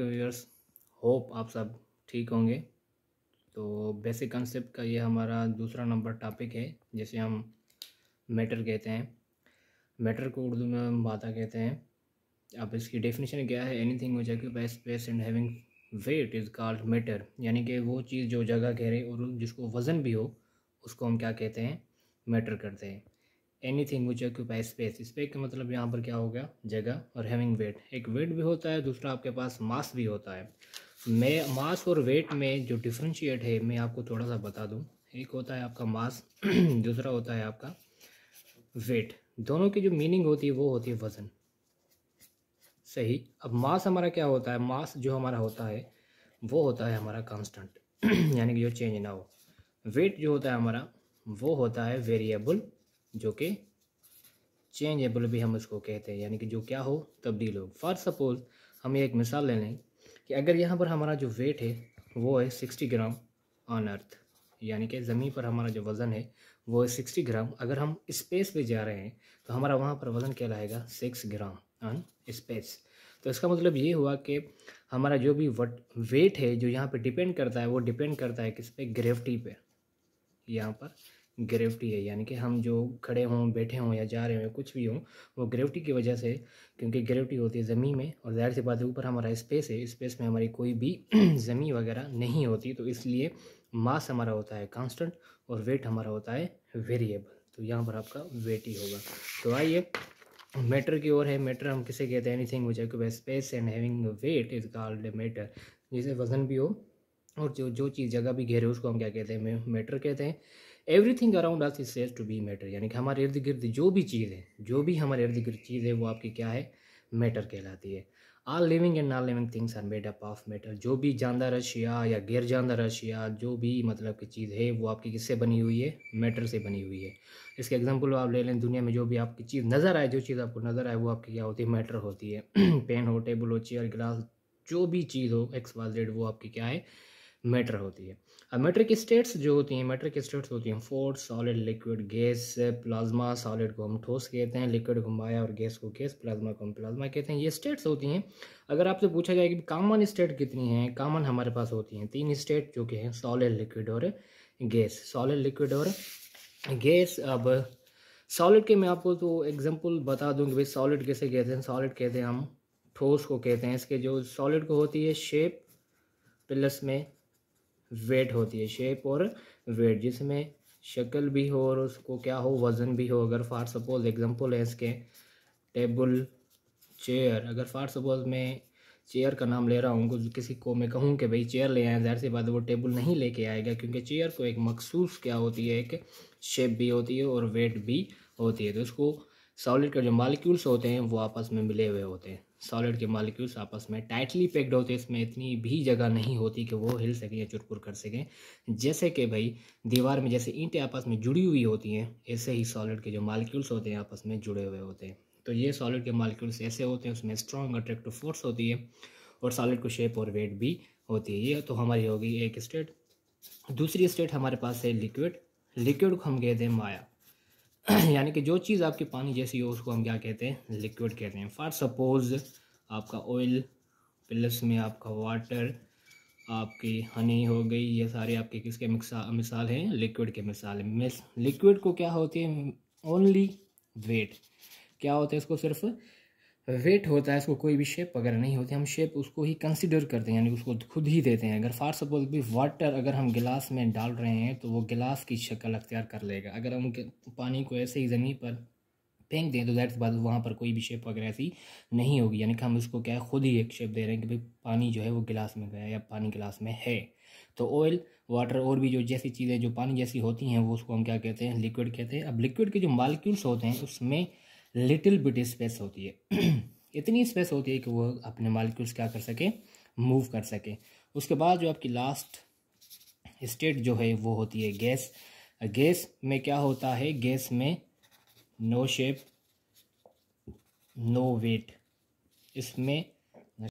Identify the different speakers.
Speaker 1: Viewers, hope आप सब ठीक होंगे। तो बेसिक कंसेप्ट का ये हमारा दूसरा नंबर टॉपिक है, जिसे हम मैटर कहते हैं। मैटर को उर्दू में हम मादा कहते हैं। अब इसकी डेफिनेशन क्या है? Anything which occupies space and having wait is called matter. यानी कि वो चीज़ जो जगह घेरे और जिसको वज़न भी हो, उसको हम क्या कहते हैं? मैटर करते हैं। Anything which occupy space, space का मतलब यहाँ पर क्या हो गया? जगह। और हैविंग वेट, एक वेट भी होता है, दूसरा आपके पास मास भी होता है। मैं मास और वेट में जो डिफ्रेंशिएट है मैं आपको थोड़ा सा बता दूँ। एक होता है आपका मास दूसरा होता है आपका वेट। दोनों की जो मीनिंग होती है वो होती है वज़न। सही। अब मास हमारा क्या होता है? मास जो हमारा होता है वो होता है हमारा कांस्टेंट यानी कि जो चेंज ना हो। वेट जो होता है हमारा वो होता है वेरिएबल, जो कि चेंजेबल भी हम उसको कहते हैं, यानी कि जो क्या हो, तब्दील हो। फॉर सपोज हम एक मिसाल ले लें कि अगर यहाँ पर हमारा जो वेट है वो है 60 ग्राम ऑन अर्थ, यानी कि ज़मीन पर हमारा जो वज़न है वो है 60 ग्राम। अगर हम स्पेस पे जा रहे हैं तो हमारा वहाँ पर वज़न कहलाएगा 6 ग्राम ऑन स्पेस। तो इसका मतलब ये हुआ कि हमारा जो भी वेट है जो यहाँ पे डिपेंड करता है वो डिपेंड करता है किस पे? ग्रेविटी पे। यहाँ पर ग्रेविटी है, यानी कि हम जो खड़े हों, बैठे हों या जा रहे हों, कुछ भी हों, वो ग्रेविटी की वजह से, क्योंकि ग्रेविटी होती है ज़मीन में और ज़ाहिर सी बात है ऊपर हमारा स्पेस है, स्पेस में हमारी कोई भी ज़मीन वगैरह नहीं होती, तो इसलिए मास हमारा होता है कांस्टेंट और वेट हमारा होता है वेरिएबल। तो यहाँ पर आपका वेट ही होगा। तो आइए मैटर की ओर है। मैटर हम किसे कहते हैं? Anything which occupies space and having wait is called matter. जिसे वजन भी हो और जो चीज़ जगह भी घेरे उसको हम क्या कहते हैं? मैटर कहते हैं। Everything around us is said to be matter, यानी कि हमारे इर्द गिर्द जो भी चीज़ है, जो भी हमारे इर्द गिर्द चीज़ है वो आपकी क्या है? मैटर कहलाती है। All living and non living things are made up of matter. जो भी जानदार अशिया या गैर जानदार अशिया, जो भी मतलब की चीज़ है वो आपकी किससे बनी हुई है? मैटर से बनी हुई है। इसके एग्जांपल आप ले लें, दुनिया में जो भी आपकी चीज़ नज़र आए, जो चीज़ आपको नज़र आए वो आपकी क्या होती है? मैटर होती है। पेन हो, टेबल हो, चेयर, गिलास, जो भी चीज़ हो एक्स वाई जेड, वो आपकी क्या है? मैटर होती है। अब मैटर की स्टेट्स जो होती हैं, मैटर की स्टेट्स होती हैं force, solid, liquid, gas, plasma. Solid को हम ठोस कहते हैं, लिक्विड को माया और गैस को गैस, प्लाज्मा को हम प्लाज्मा कहते हैं। ये स्टेट्स होती हैं। अगर आपसे पूछा जाए कि कॉमन स्टेट कितनी हैं, कॉमन हमारे पास होती हैं 3 स्टेट, जो कि हैं सॉलिड, लिक्विड और गैस। सॉलिड, लिक्विड और गैस। अब सॉलिड के मैं आपको तो एग्जांपल बता दूं कि भाई सॉलिड कैसे कहते हैं। सॉलिड कहते हैं हम ठोस को कहते हैं। इसके जो सॉलिड को होती है शेप प्लस में वेट होती है, शेप और वेट, जिसमें शक्ल भी हो और उसको क्या हो? वज़न भी हो। अगर फॉर सपोज एग्जांपल है इसके टेबल, चेयर। अगर फॉर सपोज मैं चेयर का नाम ले रहा हूँ, किसी को मैं कहूँ कि भाई चेयर ले आए, ज़ाहिर सी बात है वो टेबल नहीं लेके आएगा, क्योंकि चेयर को एक मखसूस क्या होती है? एक शेप भी होती है और वेट भी होती है। तो उसको सॉलिड के जो मॉलिक्यूल्स होते हैं वो आपस में मिले हुए होते हैं। सॉलिड के मॉलिक्यूल्स आपस में टाइटली पैक्ड होते हैं, इसमें इतनी भी जगह नहीं होती कि वो हिल सकें या चुरपुर कर सकें। जैसे कि भाई दीवार में जैसे ईंटें आपस में जुड़ी हुई होती हैं, ऐसे ही सॉलिड के जो मॉलिक्यूल्स होते हैं आपस में जुड़े हुए होते हैं। तो ये सॉलिड के मॉलिक्यूल्स ऐसे होते हैं, उसमें स्ट्रॉन्ग अट्रैक्टिव फोर्स होती है और सॉलिड को शेप और वेट भी होती है। ये तो हमारी होगी एक स्टेट। दूसरी स्टेट हमारे पास है लिक्विड। लिक्विड को हम कहते हैं माया यानी कि जो चीज़ आपकी पानी जैसी हो उसको हम क्या कहते हैं? लिक्विड कहते हैं। फॉर सपोज आपका ऑयल प्लस में आपका वाटर, आपकी हनी हो गई, ये सारे आपके किसके मिसाल हैं? लिक्विड के मिसाल है। लिक्विड को क्या होती है? Only weight. क्या होता है? इसको सिर्फ वेट होता है, इसको कोई भी शेप वगैरह नहीं होती। हम शेप उसको ही कंसिडर करते हैं, यानी उसको खुद ही देते हैं। अगर फॉर सपोज भी वाटर अगर हम गिलास में डाल रहे हैं तो वो गिलास की शक्ल अख्तियार कर लेगा। अगर हम पानी को ऐसे ही ज़मीन पर फेंक दें तो दैट सी बात वहाँ पर कोई भी शेप वगैरह ऐसी नहीं होगी, यानी कि हम उसको क्या है? खुद ही एक शेप दे रहे हैं कि भाई पानी जो है वो गिलास में गया या पानी गिलास में है। तो ऑयल, वाटर और भी जो जैसी चीज़ें जो पानी जैसी होती हैं वो उसको हम क्या कहते हैं? लिक्विड कहते हैं। अब लिक्विड के जो मॉलिक्यूल्स होते हैं उसमें लिटिल बिट स्पेस होती है इतनी स्पेस होती है कि वो अपने मॉलिक्यूल्स क्या कर सके? मूव कर सके। उसके बाद जो आपकी लास्ट स्टेट जो है वो होती है गैस। गैस में क्या होता है? गैस में नो शेप, नो वेट। इसमें